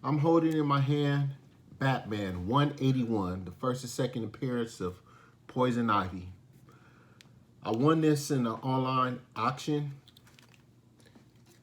I'm holding in my hand Batman 181, the first and second appearance of Poison Ivy. I won this in an online auction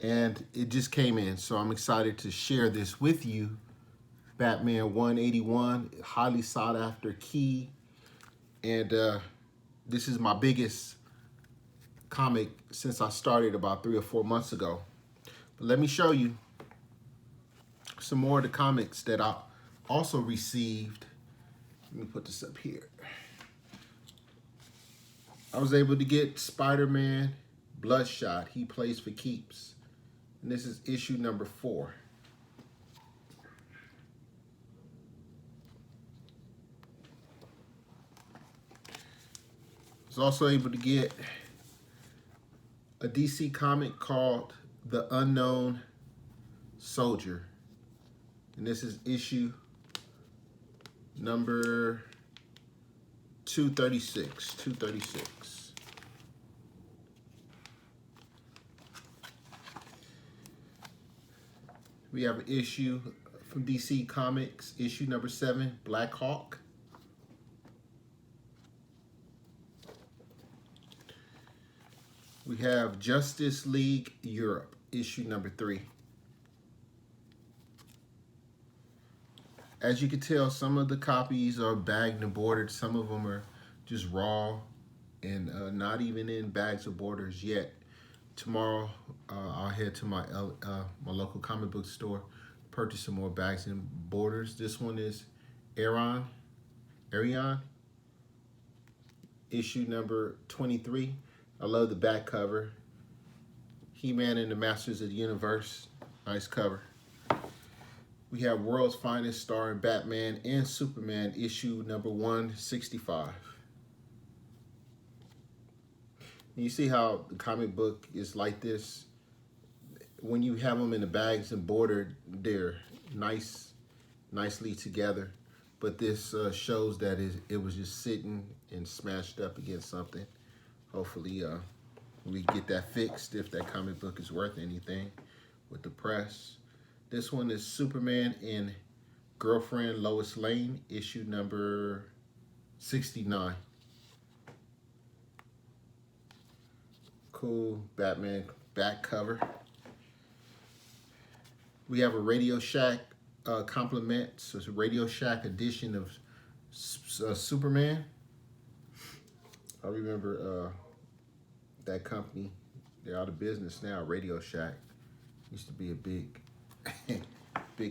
and it just came in, so I'm excited to share this with you. Batman 181, highly sought after key, and this is my biggest comic since I started about 3 or 4 months ago. But let me show you some more of the comics that I also received. Let me put this up here. I was able to get Spider-Man Bloodshot. He plays for keeps. And this is issue number 4. I was also able to get a DC comic called The Unknown Soldier. And this is issue number 236. We have an issue from DC Comics, issue number 7, Black Hawk. We have Justice League Europe, issue number 3. As you can tell, some of the copies are bagged and bordered. Some of them are just raw and not even in bags or borders yet. Tomorrow, I'll head to my local comic book store, purchase some more bags and borders. This one is Arion, issue number 23. I love the back cover. He-Man and the Masters of the Universe, nice cover. We have World's Finest starring Batman and Superman, issue number 165. You see how the comic book is like this? When you have them in the bags and bordered, they're nicely together. But this shows that it was just sitting and smashed up against something. Hopefully we get that fixed if that comic book is worth anything with the press. This one is Superman and Girlfriend Lois Lane, issue number 69. Cool Batman back cover. We have a Radio Shack compliment. So it's a Radio Shack edition of Superman. I remember that company. They're out of business now. Radio Shack used to be a big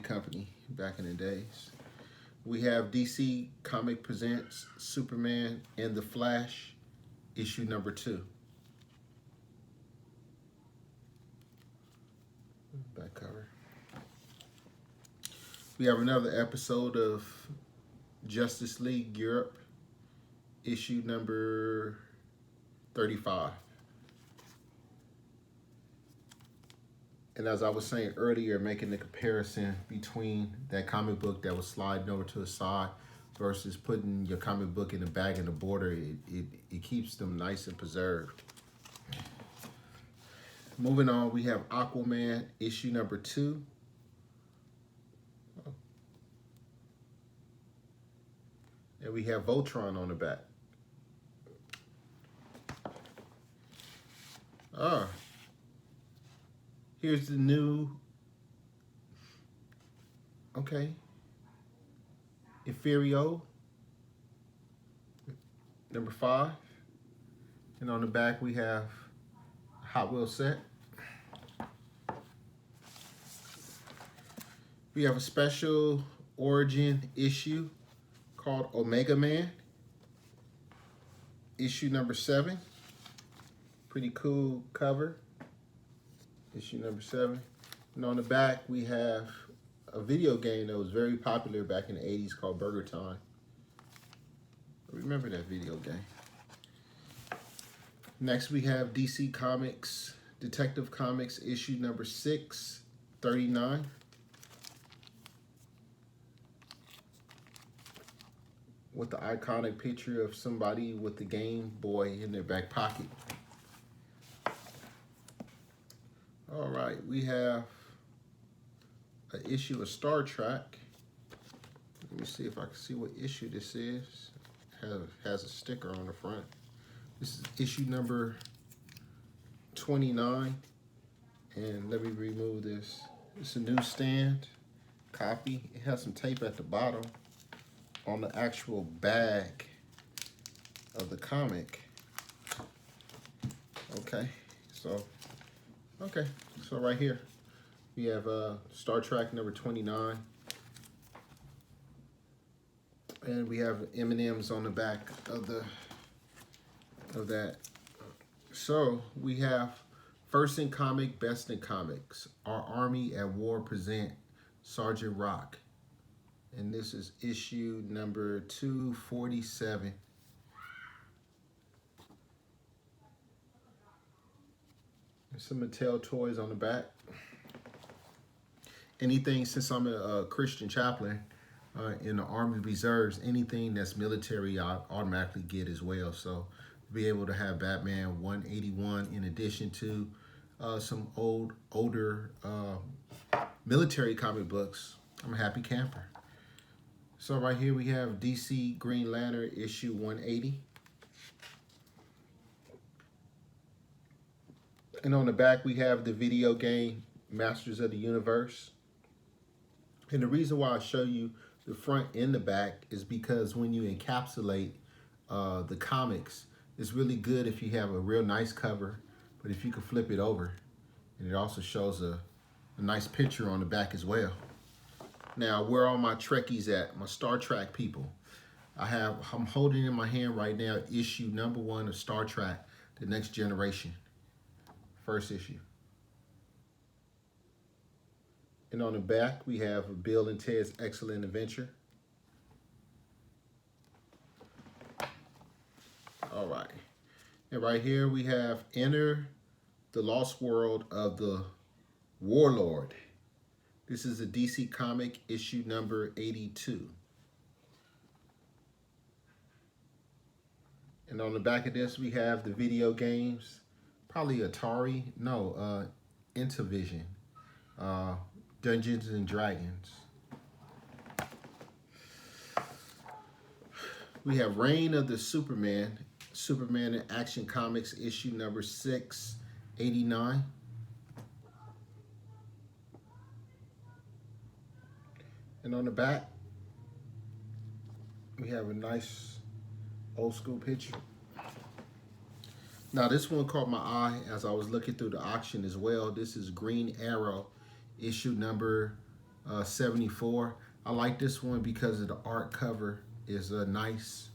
company back in the days. We have DC Comic Presents Superman and the Flash, issue number 2. Back cover. We have another episode of Justice League Europe, issue number 35. And as I was saying earlier, making the comparison between that comic book that was sliding over to the side versus putting your comic book in the bag and the border, it keeps them nice and preserved. Moving on, we have Aquaman, issue number 2. And we have Voltron on the back. Here's the new, Inferio, number 5. And on the back we have Hot Wheel set. We have a special origin issue called Omega Man, issue number 7. Pretty cool cover, issue number 7. And on the back we have a video game that was very popular back in the 80s called Burger Time. I remember that video game. Next we have DC Comics, Detective Comics, issue number 639. With the iconic picture of somebody with the Game Boy in their back pocket. All right, we have an issue of Star Trek. Let me see if I can see what issue this is. Has a sticker on the front. This is issue number 29. And let me remove this. It's a newsstand copy. It has some tape at the bottom on the actual bag of the comic. Okay, so right here we have Star Trek number 29, and we have M&Ms on the back of that. So we have First in Comic, Best in Comics. Our Army at War present Sergeant Rock, and this is issue number 247. Some Mattel toys on the back. Anything, since I'm a Christian chaplain in the Army Reserves, anything that's military I automatically get as well. So to be able to have Batman 181 in addition to some older military comic books, I'm a happy camper. So right here we have DC Green Lantern issue 180. And on the back, we have the video game Masters of the Universe. And the reason why I show you the front and the back is because when you encapsulate the comics, it's really good if you have a real nice cover, but if you can flip it over, and it also shows a nice picture on the back as well. Now, where are my Trekkies at? My Star Trek people. I'm holding in my hand right now issue number 1 of Star Trek, The Next Generation. First issue. And on the back, we have Bill and Ted's Excellent Adventure. All right. And right here, we have Enter the Lost World of the Warlord. This is a DC comic, issue number 82. And on the back of this, we have the video games. Probably Atari, no, Intellivision, Dungeons and Dragons. We have Reign of the Superman, Superman in Action Comics, issue number 689. And on the back, we have a nice old school picture. Now this one caught my eye as I was looking through the auction as well. This is Green Arrow, issue number 74. I like this one because of the art cover is nice.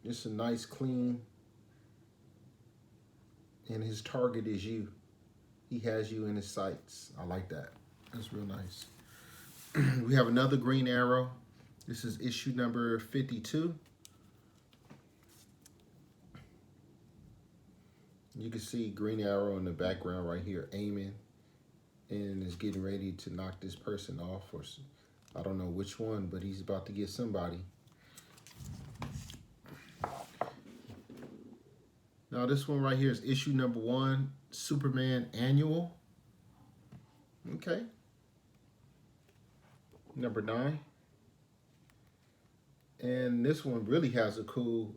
It's a nice, clean, and his target is you. He has you in his sights. I like that. That's real nice. We have another Green Arrow. This is issue number 52. You can see Green Arrow in the background right here aiming and is getting ready to knock this person off, or I don't know which one, but he's about to get somebody. Now this one right here is issue number 1, Superman Annual. Okay. Number 9. And this one really has a cool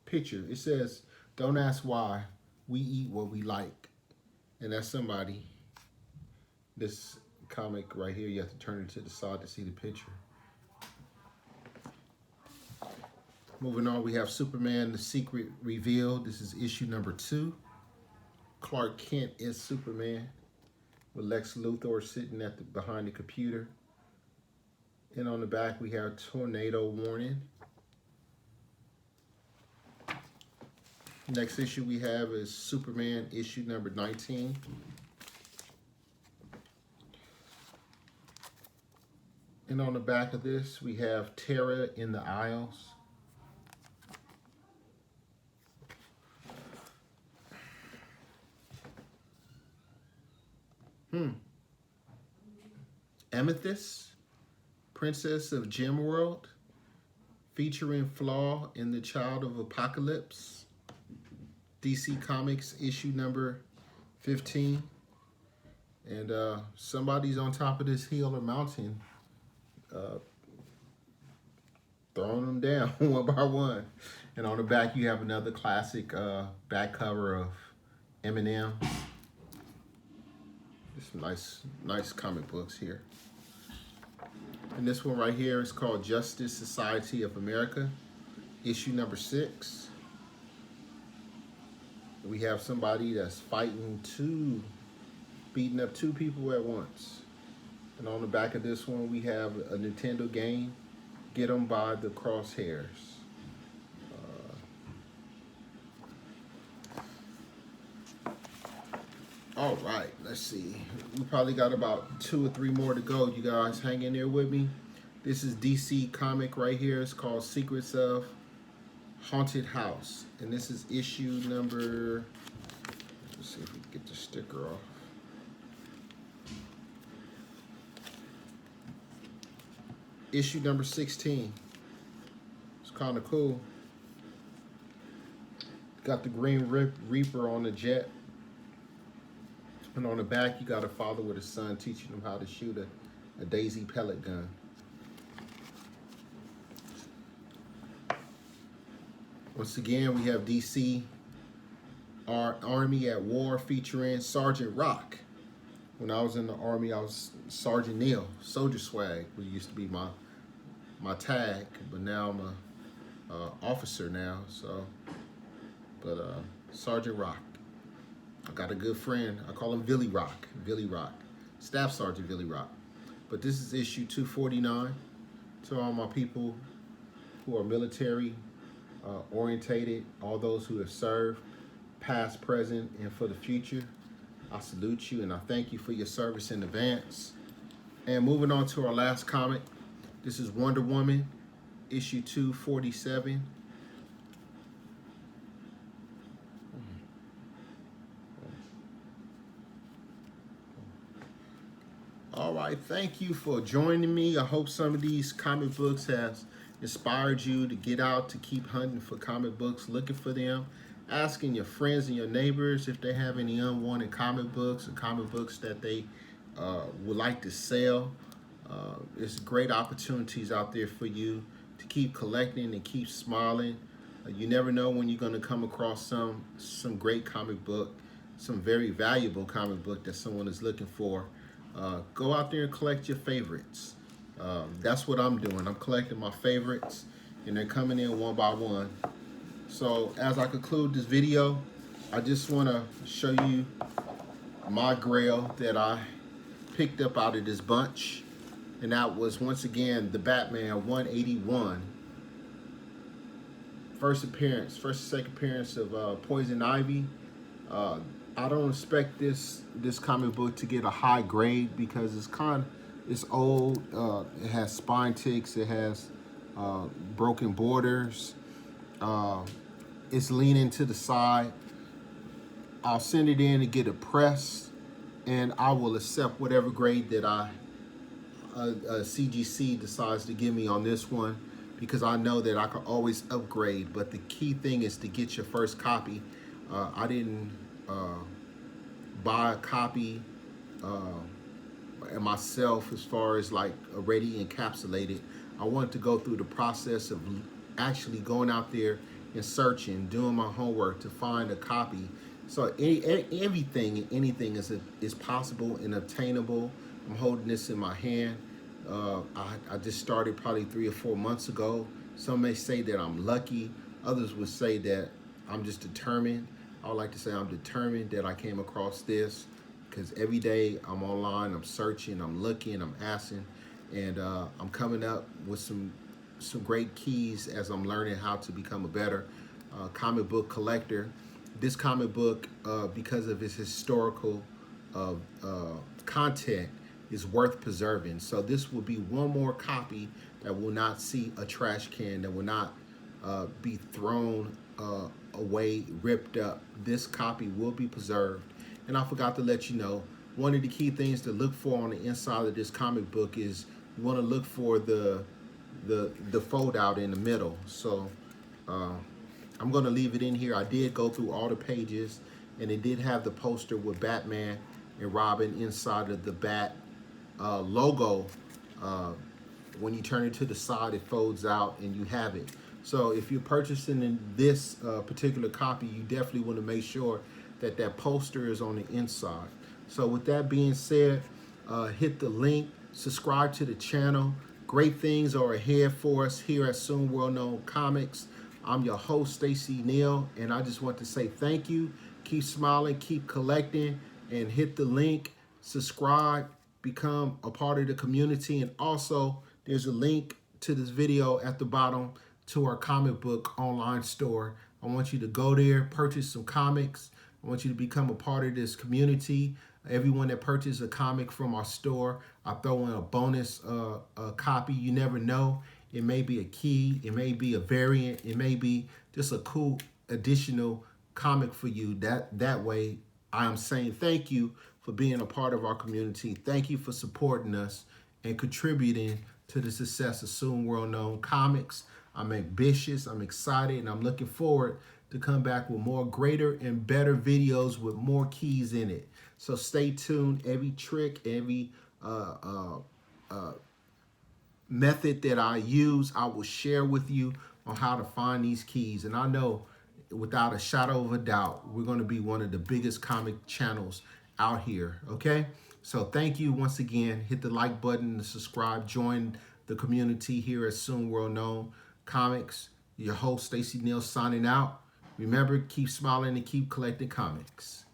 picture. It says, "Don't ask why, we eat what we like." And that's somebody. This comic right here, you have to turn it to the side to see the picture. Moving on, we have Superman, The Secret Revealed. This is issue number 2. Clark Kent is Superman, with Lex Luthor sitting behind the computer. And on the back, we have Tornado Warning. Next issue we have is Superman, issue number 19. And on the back of this, we have Terra in the Isles. Amethyst, Princess of Gemworld, featuring Flaw in the Child of Apocalypse. DC Comics issue number 15. And somebody's on top of this hill or mountain, uh, throwing them down one by one. And on the back, you have another classic back cover of Eminem. Some nice comic books here. And this one right here is called Justice Society of America, issue number 6. We have somebody that's beating up 2 people at once. And on the back of this one, we have a Nintendo game, Get 'em by the Crosshairs. All right, let's see. We probably got about 2 or 3 more to go. You guys hang in there with me. This is DC comic right here. It's called Secrets of Haunted House. And this is issue number, let's see if we can get the sticker off. Issue number 16. It's kind of cool. Got the Green Reaper on the jet. And on the back, you got a father with a son teaching him how to shoot a Daisy pellet gun. Once again, we have DC, our Army at War, featuring Sergeant Rock. When I was in the Army, I was Sergeant Neil, Soldier Swag, which used to be my tag, but now I'm a officer now. So, but Sergeant Rock. I got a good friend. I call him Billy Rock. Staff Sergeant Billy Rock. But this is issue 249. To all my people who are military orientated, all those who have served, past, present, and for the future, I salute you and I thank you for your service in advance. And moving on to our last comic. This is Wonder Woman, issue 247. All right, thank you for joining me. I hope some of these comic books has inspired you to get out, to keep hunting for comic books, looking for them, asking your friends and your neighbors if they have any unwanted comic books or comic books that they would like to sell. There's great opportunities out there for you to keep collecting and keep smiling. You never know when you're going to come across some great comic book, some very valuable comic book that someone is looking for. Go out there and collect your favorites. That's what I'm doing. I'm collecting my favorites, and they're coming in one by one. So as I conclude this video, I just want to show you my grail that I picked up out of this bunch. And that was, once again, the Batman 181. First and second appearance of Poison Ivy. I don't expect this comic book to get a high grade because it's old. It has spine ticks. It has broken borders. It's leaning to the side. I'll send it in to get it pressed, and I will accept whatever grade that CGC decides to give me on this one, because I know that I can always upgrade. But the key thing is to get your first copy. I didn't buy a copy myself as far as like already encapsulated. I wanted to go through the process of actually going out there and searching, doing my homework to find a copy. So everything and anything is possible and obtainable. I'm holding this in my hand. I just started probably 3 or 4 months ago. Some may say that I'm lucky. Others would say that I'm just determined. I would like to say I'm determined that I came across this, because every day I'm online, I'm searching, I'm looking, I'm asking, and I'm coming up with some great keys as I'm learning how to become a better comic book collector. This comic book, because of its historical content, is worth preserving. So this will be one more copy that will not see a trash can, that will not be thrown away, ripped up. This copy will be preserved. And I forgot to let you know, one of the key things to look for on the inside of this comic book is you want to look for the fold out in the middle. So I'm going to leave it in here. I did go through all the pages, and it did have the poster with Batman and Robin inside of the bat logo. Uh, when you turn it to the side, it folds out and you have it. So if you're purchasing in this particular copy, you definitely want to make sure that that poster is on the inside. So with that being said, hit the link, subscribe to the channel. Great things are ahead for us here at Soon World Known Comics. I'm your host, Stacy Neal, and I just want to say thank you. Keep smiling, keep collecting, and hit the link, subscribe, become a part of the community. And also, there's a link to this video at the bottom to our comic book online store. I want you to go there, purchase some comics. I want you to become a part of this community. Everyone that purchases a comic from our store, I throw in a bonus copy. You never know. It may be a key. It may be a variant. It may be just a cool additional comic for you. That way, I am saying thank you for being a part of our community. Thank you for supporting us and contributing to the success of Soon World Known Comics. I'm ambitious, I'm excited, and I'm looking forward to come back with more greater and better videos with more keys in it. So stay tuned. Every trick, every method that I use, I will share with you on how to find these keys. And I know without a shadow of a doubt, we're going to be one of the biggest comic channels out here. Okay. So thank you once again. Hit the like button to subscribe. Join the community here at Soon World Known Comics. Your host, Stacy Neal, signing out. Remember, keep smiling and keep collecting comics.